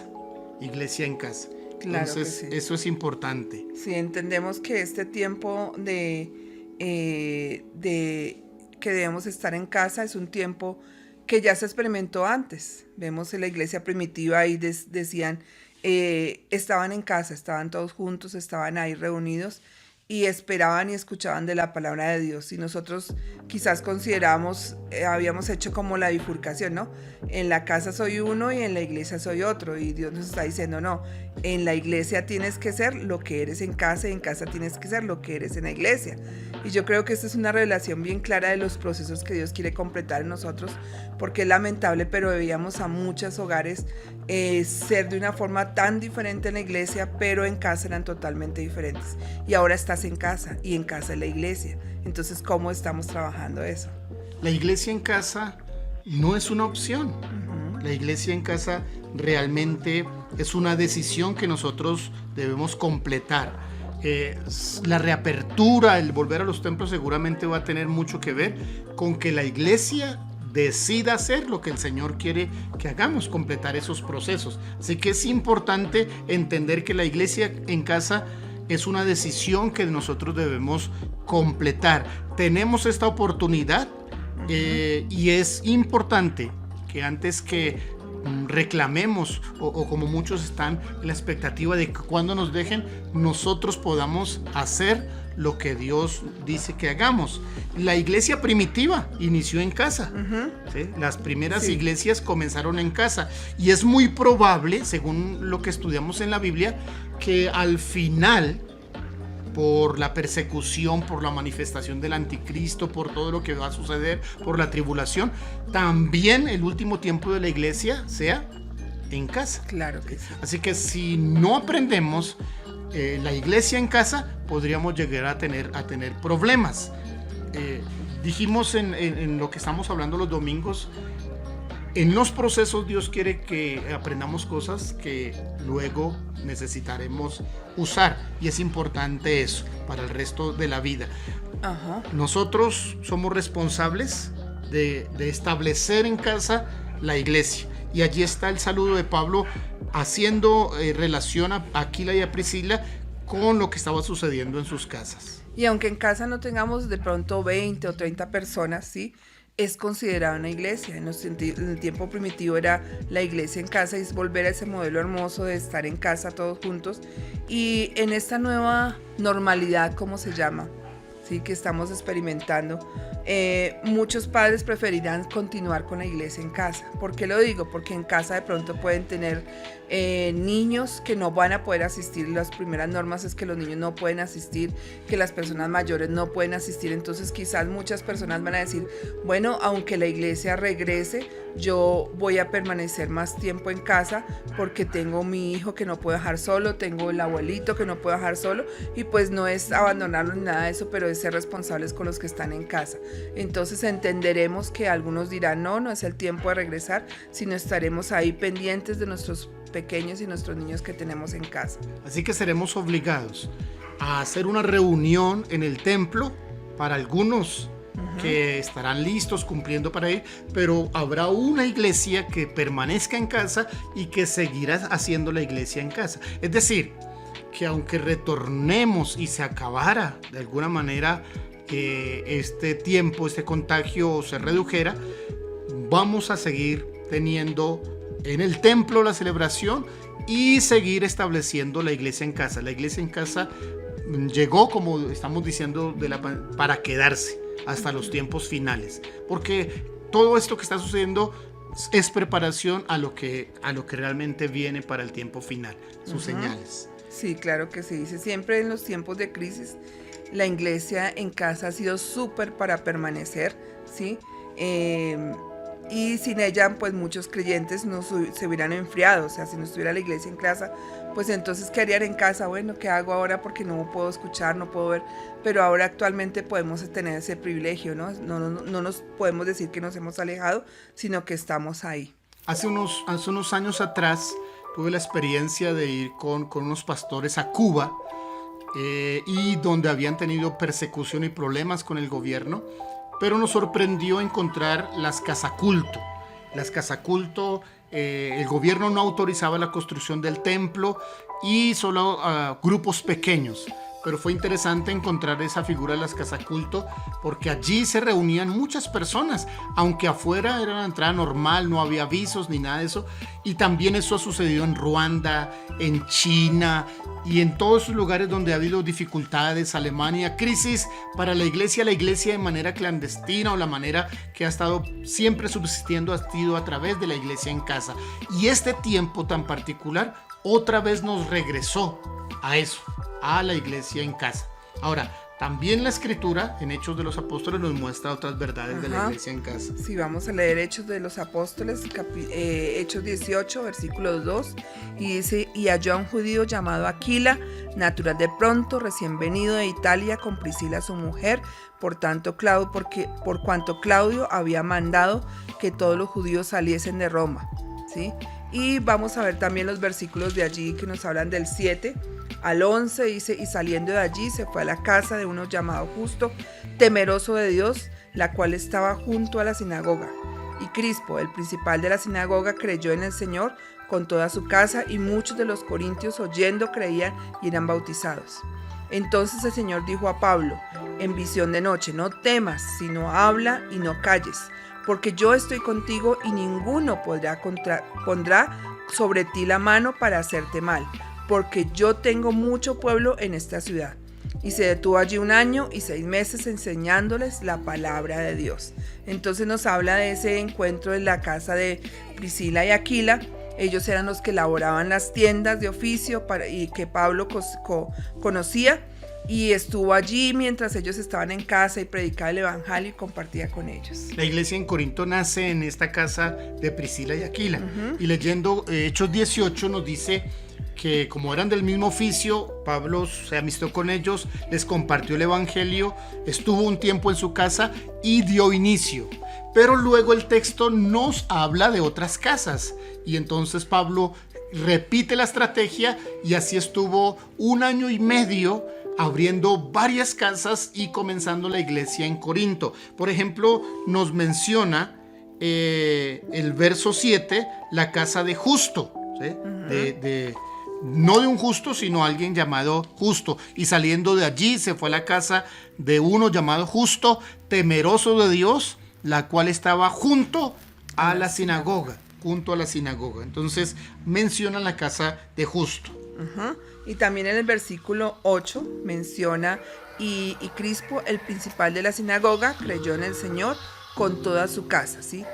Claro. Entonces, sí. Eso es importante. Sí, entendemos que este tiempo que debemos estar en casa es un tiempo que ya se experimentó antes. Vemos en la iglesia primitiva y decían, estaban en casa, estaban todos juntos, estaban ahí reunidos y esperaban y escuchaban de la palabra de Dios. Y nosotros quizás consideramos, habíamos hecho como la bifurcación, ¿no? En la casa soy uno y en la iglesia soy otro. Y Dios nos está diciendo, no, en la iglesia tienes que ser lo que eres en casa y en casa tienes que ser lo que eres en la iglesia. Y yo creo que esta es una revelación bien clara de los procesos que Dios quiere completar en nosotros, porque es lamentable, pero veíamos a muchos hogares ser de una forma tan diferente en la iglesia, pero en casa eran totalmente diferentes. Y ahora estás en casa y en casa es la iglesia. Entonces, ¿cómo estamos trabajando eso? La iglesia en casa no es una opción. La iglesia en casa realmente es una decisión que nosotros debemos completar. La reapertura, el volver a los templos seguramente va a tener mucho que ver con que la iglesia decida hacer lo que el Señor quiere que hagamos, completar esos procesos. Así que es importante entender que la iglesia en casa es una decisión que nosotros debemos completar. Tenemos esta oportunidad y es importante que antes que reclamemos o como muchos están en la expectativa de que cuando nos dejen nosotros podamos hacer lo que Dios dice que hagamos. La iglesia primitiva inició en casa. ¿Sí? Las primeras iglesias comenzaron en casa y es muy probable, según lo que estudiamos en la Biblia, que al final, por la persecución, por la manifestación del anticristo, por todo lo que va a suceder, por la tribulación, también el último tiempo de la iglesia sea en casa. Claro que sí. Así que si no aprendemos la iglesia en casa, podríamos llegar a tener problemas. Dijimos en lo que estamos hablando los domingos, en los procesos Dios quiere que aprendamos cosas que luego necesitaremos usar, y es importante eso para el resto de la vida. Nosotros somos responsables de establecer en casa la iglesia, y allí está el saludo de Pablo haciendo relación a Aquila y a Priscila con lo que estaba sucediendo en sus casas. Y aunque en casa no tengamos de pronto 20 o 30 personas, ¿sí?, es considerada una iglesia. En el tiempo primitivo era la iglesia en casa, y es volver a ese modelo hermoso de estar en casa todos juntos. Y en esta nueva normalidad, como se llama, ¿sí?, que estamos experimentando, muchos padres preferirán continuar con la iglesia en casa. ¿Por qué lo digo? Porque en casa de pronto pueden tener niños que no van a poder asistir. Las primeras normas es que los niños no pueden asistir, que las personas mayores no pueden asistir. Entonces quizás muchas personas van a decir, bueno, aunque la iglesia regrese, yo voy a permanecer más tiempo en casa porque tengo mi hijo que no puedo dejar solo, tengo el abuelito que no puedo dejar solo, y pues no es abandonarlo ni nada de eso, pero es ser responsables con los que están en casa. Entonces entenderemos que algunos dirán, no es el tiempo de regresar, sino estaremos ahí pendientes de nuestros pequeños y nuestros niños que tenemos en casa. Así que seremos obligados a hacer una reunión en el templo para algunos que estarán listos cumpliendo para ir, pero habrá una iglesia que permanezca en casa y que seguirá haciendo la iglesia en casa. Es decir, que aunque retornemos y se acabara de alguna manera este tiempo, este contagio se redujera, vamos a seguir teniendo en el templo la celebración y seguir estableciendo la iglesia en casa. La iglesia en casa llegó, como estamos diciendo, para quedarse hasta los tiempos finales, porque todo esto que está sucediendo es preparación a lo que realmente viene para el tiempo final, sus señales. Sí, claro que sí. Dice, siempre en los tiempos de crisis, la iglesia en casa ha sido súper para permanecer, ¿sí? Y sin ella, pues muchos creyentes no se hubieran enfriado. O sea, si no estuviera la iglesia en casa, pues entonces, ¿qué harían en casa? Bueno, ¿qué hago ahora? Porque no puedo escuchar, no puedo ver. Pero ahora actualmente podemos tener ese privilegio, ¿no? No nos podemos decir que nos hemos alejado, sino que estamos ahí. Hace unos años atrás tuve la experiencia de ir con unos pastores a Cuba, y donde habían tenido persecución y problemas con el gobierno, pero nos sorprendió encontrar las casaculto. Las casaculto, el gobierno no autorizaba la construcción del templo y solo grupos pequeños. Pero fue interesante encontrar esa figura de las casaculto, porque allí se reunían muchas personas, aunque afuera era una entrada normal, no había avisos ni nada de eso. Y también eso ha sucedido en Ruanda, en China y en todos esos lugares donde ha habido dificultades, Alemania, crisis para la iglesia de manera clandestina, o la manera que ha estado siempre subsistiendo ha sido a través de la iglesia en casa. Y este tiempo tan particular otra vez nos regresó a eso, a la iglesia en casa. Ahora, también la escritura en Hechos de los Apóstoles nos muestra otras verdades de la iglesia en casa. Sí, vamos a leer Hechos de los Apóstoles, Hechos 18, versículo 2, y dice, y halló a un judío llamado Aquila, natural de Pronto, recién venido de Italia, con Priscila su mujer, por cuanto Claudio había mandado que todos los judíos saliesen de Roma, ¿sí? Y vamos a ver también los versículos de allí que nos hablan del 7 al 11, dice, y saliendo de allí se fue a la casa de uno llamado Justo, temeroso de Dios, la cual estaba junto a la sinagoga. Y Crispo, el principal de la sinagoga, creyó en el Señor con toda su casa, y muchos de los corintios oyendo creían y eran bautizados. Entonces el Señor dijo a Pablo en visión de noche, no temas, sino habla y no calles, porque yo estoy contigo y ninguno pondrá sobre ti la mano para hacerte mal, porque yo tengo mucho pueblo en esta ciudad. Y se detuvo allí 1 año y 6 meses enseñándoles la palabra de Dios. Entonces nos habla de ese encuentro en la casa de Priscila y Aquila. Ellos eran los que elaboraban las tiendas de oficio y que Pablo conocía, y estuvo allí mientras ellos estaban en casa y predicaba el evangelio y compartía con ellos. La iglesia en Corinto nace en esta casa de Priscila y Aquila. Y leyendo Hechos 18 nos dice que como eran del mismo oficio, Pablo se amistó con ellos, les compartió el evangelio, estuvo un tiempo en su casa y dio inicio. Pero luego el texto nos habla de otras casas, y entonces Pablo repite la estrategia, y así estuvo 1 año y medio abriendo varias casas y comenzando la iglesia en Corinto. Por ejemplo, nos menciona el verso 7, la casa de Justo, ¿sí? No de un justo, sino alguien llamado Justo. Y saliendo de allí se fue a la casa de uno llamado Justo, temeroso de Dios, la cual estaba junto a la sinagoga. Entonces menciona la casa de Justo. Y también en el versículo 8 menciona, y Crispo, el principal de la sinagoga, creyó en el Señor con toda su casa, ¿sí?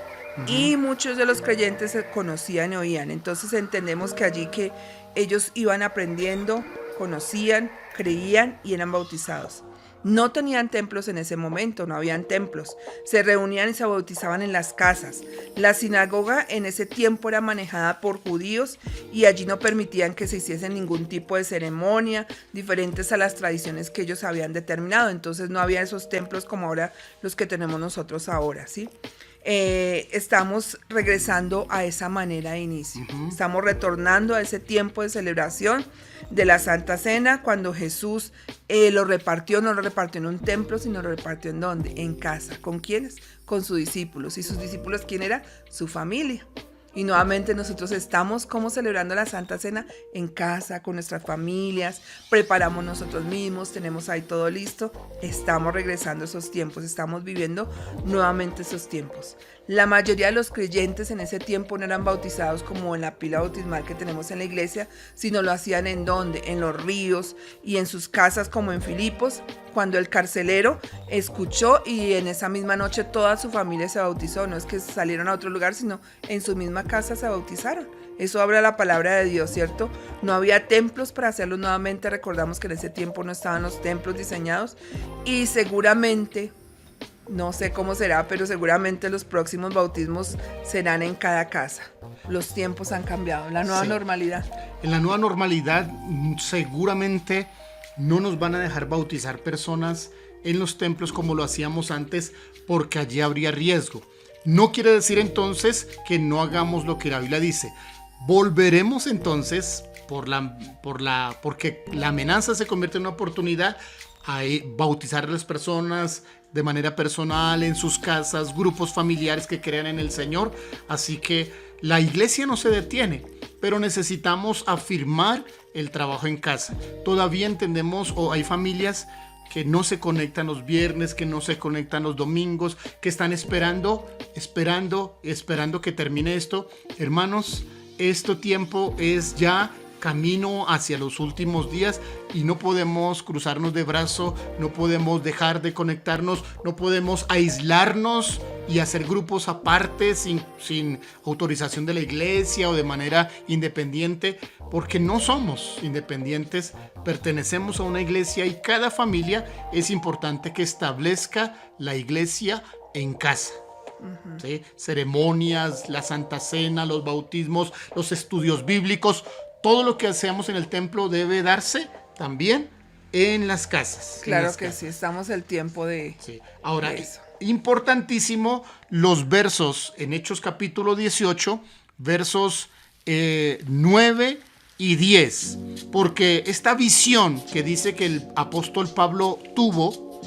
y muchos de los creyentes se conocían y oían. Entonces entendemos que allí que ellos iban aprendiendo, conocían, creían y eran bautizados. No tenían templos en ese momento, no habían templos. Se reunían y se bautizaban en las casas. La sinagoga en ese tiempo era manejada por judíos y allí no permitían que se hiciese ningún tipo de ceremonia diferentes a las tradiciones que ellos habían determinado. Entonces no había esos templos como ahora los que tenemos nosotros ahora, ¿sí? Estamos regresando a esa manera de inicio. Estamos retornando a ese tiempo de celebración de la Santa Cena, cuando Jesús lo repartió, no lo repartió en un templo, sino lo repartió ¿en dónde? En casa. ¿Con quiénes? Con sus discípulos. ¿Y sus discípulos quién era? Su familia. Y nuevamente nosotros estamos como celebrando la Santa Cena en casa, con nuestras familias, preparamos nosotros mismos, tenemos ahí todo listo, estamos regresando a esos tiempos, estamos viviendo nuevamente esos tiempos. La mayoría de los creyentes en ese tiempo no eran bautizados como en la pila bautismal que tenemos en la iglesia, sino lo hacían ¿en dónde? En los ríos y en sus casas como en Filipos, cuando el carcelero escuchó y en esa misma noche toda su familia se bautizó. No es que salieron a otro lugar, sino en su misma casa se bautizaron. Eso habla la palabra de Dios, ¿cierto? No había templos para hacerlo nuevamente. Recordamos que en ese tiempo no estaban los templos diseñados y seguramente, no sé cómo será, pero seguramente los próximos bautismos serán en cada casa. Los tiempos han cambiado, la nueva normalidad. En la nueva normalidad seguramente no nos van a dejar bautizar personas en los templos como lo hacíamos antes, porque allí habría riesgo. No quiere decir entonces que no hagamos lo que la Biblia dice. Volveremos entonces, porque la amenaza se convierte en una oportunidad, a bautizar a las personas de manera personal, en sus casas, grupos familiares que crean en el Señor. Así que la iglesia no se detiene, pero necesitamos afirmar el trabajo en casa. Todavía entendemos, o hay familias que no se conectan los viernes, que no se conectan los domingos, que están esperando que termine esto. Hermanos, este tiempo es ya camino hacia los últimos días y no podemos cruzarnos de brazo, no podemos dejar de conectarnos, no podemos aislarnos y hacer grupos aparte sin autorización de la iglesia o de manera independiente, porque no somos independientes, pertenecemos a una iglesia y cada familia es importante que establezca la iglesia en casa. ¿Sí? Ceremonias, la Santa Cena, los bautismos, los estudios bíblicos, todo lo que hacemos en el templo debe darse también en las casas. Claro que sí, estamos el tiempo de... Sí. Ahora, importantísimo, los versos en Hechos capítulo 18, versos 9 y 10, porque esta visión que dice que el apóstol Pablo tuvo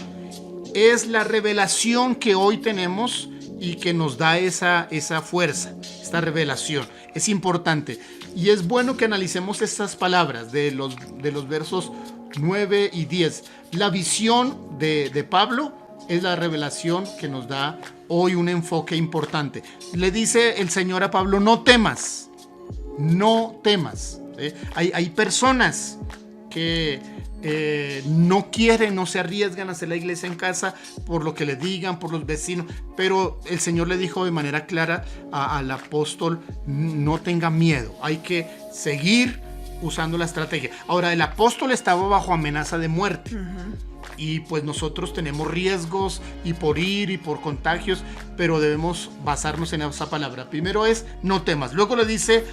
es la revelación que hoy tenemos y que nos da esa fuerza, esta revelación. Es importante y es bueno que analicemos estas palabras de los versos 9 y 10. La visión de Pablo es la revelación que nos da hoy un enfoque importante. Le dice el Señor a Pablo: no temas, no temas. ¿Sí? Hay personas que no quieren, no se arriesgan a hacer la iglesia en casa por lo que le digan, por los vecinos, pero el Señor le dijo de manera clara al apóstol: no tenga miedo, hay que seguir usando la estrategia. Ahora, el apóstol estaba bajo amenaza de muerte. Y pues nosotros tenemos riesgos y por ir y por contagios, pero debemos basarnos en esa palabra. Primero es: no temas. Luego le dice: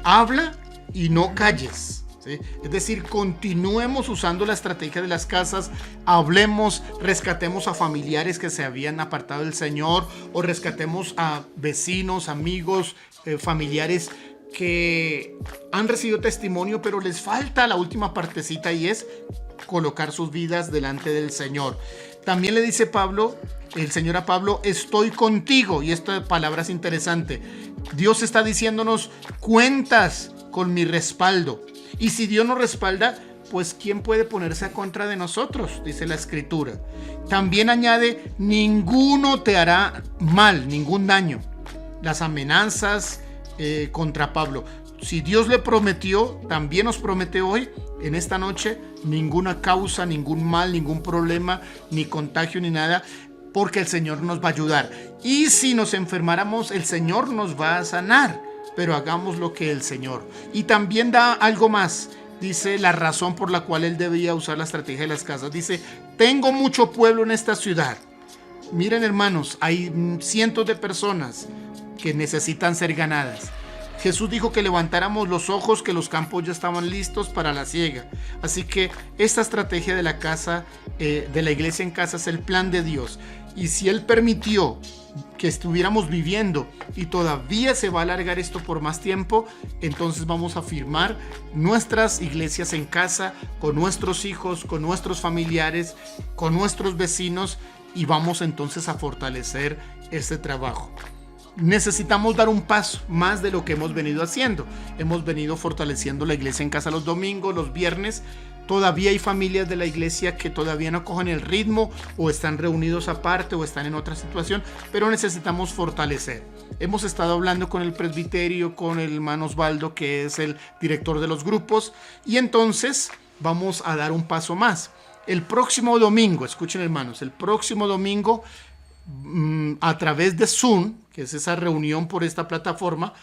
habla y no calles. ¿Sí? Es decir, continuemos usando la estrategia de las casas, hablemos, rescatemos a familiares que se habían apartado del Señor, o rescatemos a vecinos, amigos, familiares que han recibido testimonio, pero les falta la última partecita, y es colocar sus vidas delante del Señor. También le dice Pablo, el Señor a Pablo: estoy contigo. Y esta palabra es interesante. Dios está diciéndonos: cuentas con mi respaldo. Y si Dios nos respalda, pues ¿quién puede ponerse a contra de nosotros? Dice la Escritura. También añade: ninguno te hará mal, ningún daño. Las amenazas contra Pablo. Si Dios le prometió, también nos promete hoy, en esta noche: ninguna causa, ningún mal, ningún problema, ni contagio, ni nada. porque el Señor nos va a ayudar. Y si nos enfermáramos, el Señor nos va a sanar, pero hagamos lo que el Señor. Y también da algo más. Dice la razón por la cual él debía usar la estrategia de las casas. Dice, tengo mucho pueblo en esta ciudad. Miren, hermanos, hay cientos de personas que necesitan ser ganadas. Jesús dijo que levantáramos los ojos, que los campos ya estaban listos para la siega. Así que esta estrategia de la casa, de la iglesia en casa, es el plan de Dios. Y si Él permitió que estuviéramos viviendo y todavía se va a alargar esto por más tiempo, entonces vamos a firmar nuestras iglesias en casa, con nuestros hijos, con nuestros familiares, con nuestros vecinos, y vamos entonces a fortalecer este trabajo. Necesitamos dar un paso más de lo que hemos venido haciendo. Hemos venido fortaleciendo la iglesia en casa los domingos, los viernes. Todavía hay familias de la iglesia que todavía no cogen el ritmo, o están reunidos aparte, o están en otra situación, pero necesitamos fortalecer. Hemos estado hablando con el presbiterio, con el hermano Osvaldo, que es el director de los grupos, y entonces vamos a dar un paso más. El próximo domingo, escuchen hermanos, el próximo domingo, a través de Zoom, que es esa reunión por esta plataforma,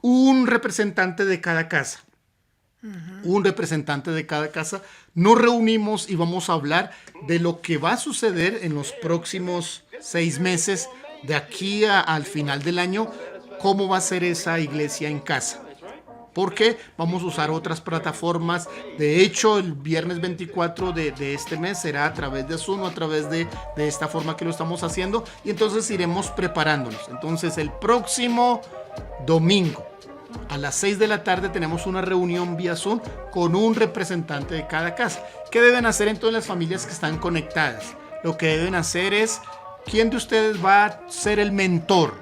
un representante de cada casa. Un representante de cada casa, nos reunimos y vamos a hablar de lo que va a suceder en los próximos 6 meses, de aquí al final del año, cómo va a ser esa iglesia en casa. Porque vamos a usar otras plataformas. De hecho, el viernes 24 de este mes será a través de Zoom, a través de esta forma que lo estamos haciendo, y entonces iremos preparándonos. Entonces el próximo domingo a las 6 de la tarde tenemos una reunión vía Zoom con un representante de cada casa. ¿Qué deben hacer entonces las familias que están conectadas? Lo que deben hacer es, ¿quién de ustedes va a ser el mentor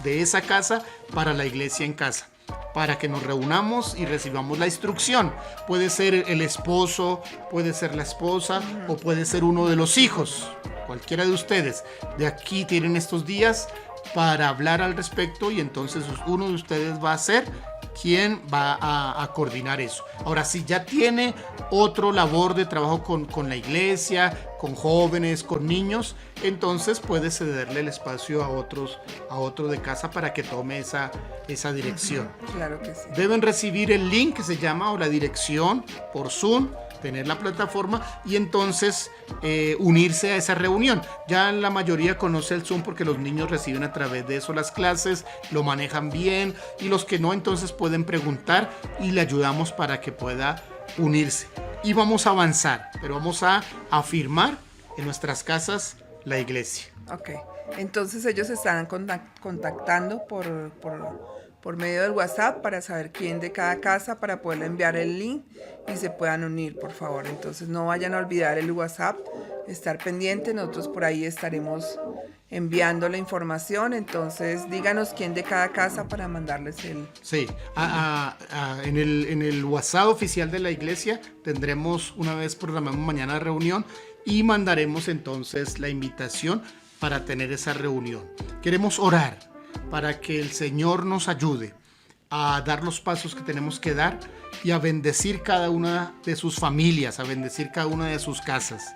de esa casa para la iglesia en casa? Para que nos reunamos y recibamos la instrucción. Puede ser el esposo, puede ser la esposa, o puede ser uno de los hijos. Cualquiera de ustedes. De aquí tienen estos días para hablar al respecto, y entonces uno de ustedes va a ser quien va a coordinar eso. Ahora, si ya tiene otro labor de trabajo con la iglesia, con jóvenes, con niños, entonces puede cederle el espacio a otro de casa para que tome esa dirección. Claro que sí. Deben recibir el link que se llama, o la dirección, por Zoom, tener la plataforma, y entonces unirse a esa reunión. Ya la mayoría conoce el Zoom porque los niños reciben a través de eso las clases, lo manejan bien, y los que no, entonces pueden preguntar y le ayudamos para que pueda unirse. Y vamos a avanzar, pero vamos a afirmar en nuestras casas la iglesia. Ok, entonces ellos están contactando por medio del WhatsApp para saber quién de cada casa, para poderle enviar el link y se puedan unir, por favor. Entonces no vayan a olvidar el WhatsApp, estar pendiente. Nosotros por ahí estaremos enviando la información. Entonces díganos quién de cada casa para mandarles el... Sí, en el WhatsApp oficial de la iglesia tendremos, una vez programamos mañana reunión, y mandaremos entonces la invitación para tener esa reunión. Queremos orar para que el Señor nos ayude a dar los pasos que tenemos que dar y a bendecir cada una de sus familias, a bendecir cada una de sus casas.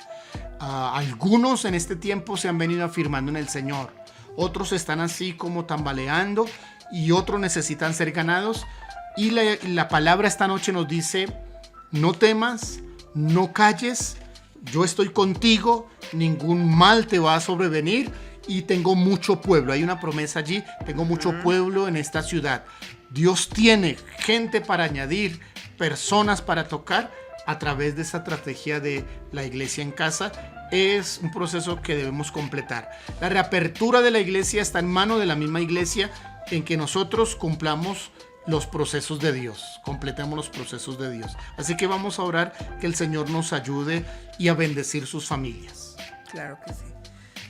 Algunos en este tiempo se han venido afirmando en el Señor, otros están así como tambaleando, y otros necesitan ser ganados. Y la palabra esta noche nos dice: no temas, no calles, yo estoy contigo, ningún mal te va a sobrevenir, y tengo mucho pueblo. Hay una promesa allí: tengo mucho pueblo en esta ciudad. Dios tiene gente para añadir, personas para tocar a través de esa estrategia de la iglesia en casa. Es un proceso que debemos completar. La reapertura de la iglesia está en manos de la misma iglesia, en que nosotros cumplamos los procesos de Dios, completemos los procesos de Dios. Así que vamos a orar que el Señor nos ayude y a bendecir sus familias. Claro que sí.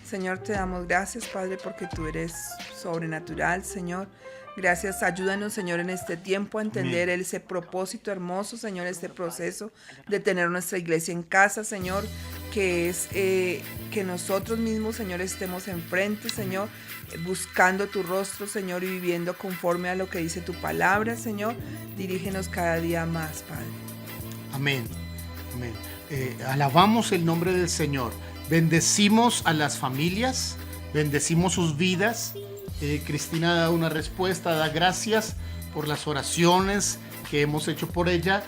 Señor, te damos gracias, Padre, porque tú eres sobrenatural, Señor. Gracias, ayúdanos, Señor, en este tiempo a entender ese propósito hermoso, Señor, este proceso de tener nuestra iglesia en casa, Señor, que es que nosotros mismos, Señor, estemos enfrente, Señor, buscando tu rostro, Señor, y viviendo conforme a lo que dice tu palabra, Señor. Dirígenos cada día más, Padre. Amén. Amén. Alabamos el nombre del Señor. Bendecimos a las familias, bendecimos sus vidas. Cristina da una respuesta, da gracias por las oraciones que hemos hecho por ella.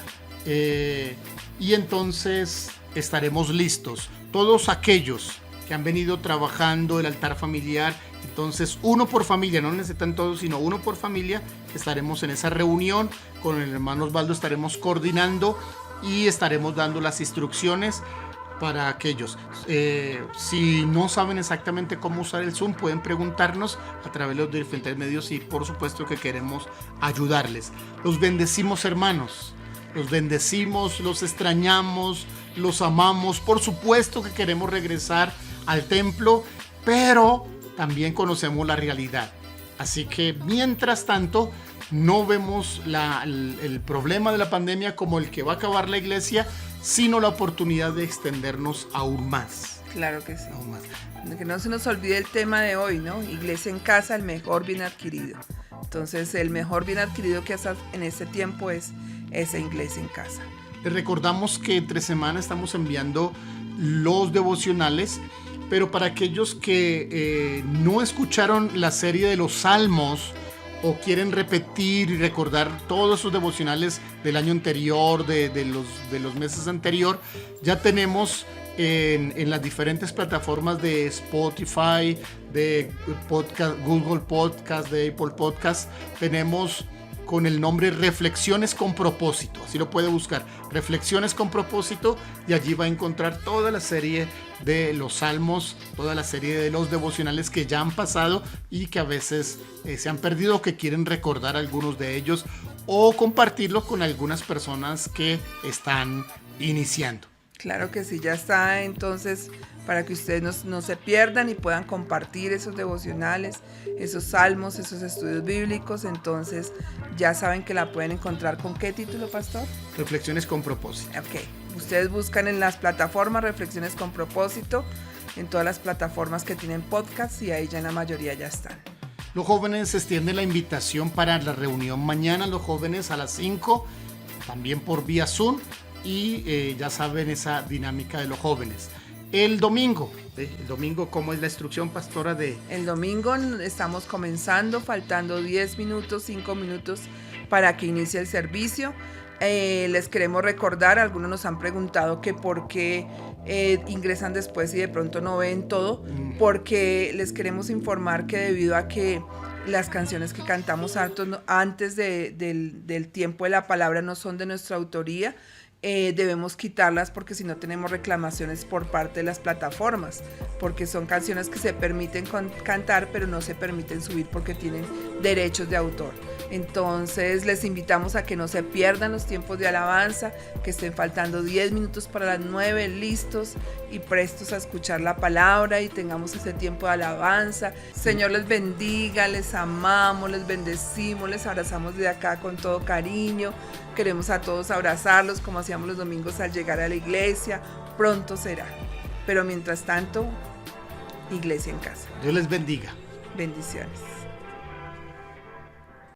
Y entonces estaremos listos. Todos aquellos que han venido trabajando el altar familiar, entonces uno por familia, no necesitan todos, sino uno por familia, estaremos en esa reunión con el hermano Osvaldo, estaremos coordinando y estaremos dando las instrucciones para aquellos. Si no saben exactamente cómo usar el Zoom, pueden preguntarnos a través de los diferentes medios y por supuesto que queremos ayudarles. Los bendecimos, hermanos. Los bendecimos, los extrañamos, los amamos. Por supuesto que queremos regresar al templo, pero también conocemos la realidad. Así que mientras tanto, no vemos el problema de la pandemia como el que va a acabar la iglesia, sino la oportunidad de extendernos aún más. Claro que sí. Aún más. Que no se nos olvide el tema de hoy, ¿no? Iglesia en casa, el mejor bien adquirido. Entonces, el mejor bien adquirido que hasta en este tiempo es esa iglesia en casa. Les recordamos que entre semana estamos enviando los devocionales, pero para aquellos que no escucharon la serie de los Salmos o quieren repetir y recordar todos esos devocionales del año anterior, de los meses anterior, ya tenemos en las diferentes plataformas de Spotify, de podcast, Google Podcast, de Apple Podcast, tenemos con el nombre Reflexiones con Propósito, así lo puede buscar, Reflexiones con Propósito, y allí va a encontrar toda la serie de los salmos, toda la serie de los devocionales que ya han pasado y que a veces se han perdido o que quieren recordar algunos de ellos o compartirlo con algunas personas que están iniciando. Claro que sí, ya está entonces para que ustedes no se pierdan y puedan compartir esos devocionales, esos salmos, esos estudios bíblicos. Entonces ya saben que la pueden encontrar. ¿Con qué título, pastor? Reflexiones con Propósito. Ok, ustedes buscan en las plataformas Reflexiones con Propósito, en todas las plataformas que tienen podcast, y ahí ya en la mayoría ya están. Los jóvenes extienden la invitación para la reunión mañana, los jóvenes a las 5, también por vía Zoom, y ya saben esa dinámica de los jóvenes. El domingo, ¿cómo es la instrucción, pastora? El domingo estamos comenzando, faltando 10 minutos, 5 minutos para que inicie el servicio. Les queremos recordar, algunos nos han preguntado que por qué ingresan después y de pronto no ven todo, porque les queremos informar que debido a que las canciones que cantamos antes del tiempo de la palabra no son de nuestra autoría, debemos quitarlas porque si no tenemos reclamaciones por parte de las plataformas, porque son canciones que se permiten cantar pero no se permiten subir porque tienen derechos de autor. Entonces les invitamos a que no se pierdan los tiempos de alabanza, que estén faltando 10 minutos para las 9, listos y prestos a escuchar la palabra, y tengamos ese tiempo de alabanza. Señor les bendiga, les amamos, les bendecimos, les abrazamos de acá con todo cariño. Queremos a todos abrazarlos como hacíamos los domingos al llegar a la iglesia. Pronto será. Pero mientras tanto, iglesia en casa. Dios les bendiga. Bendiciones.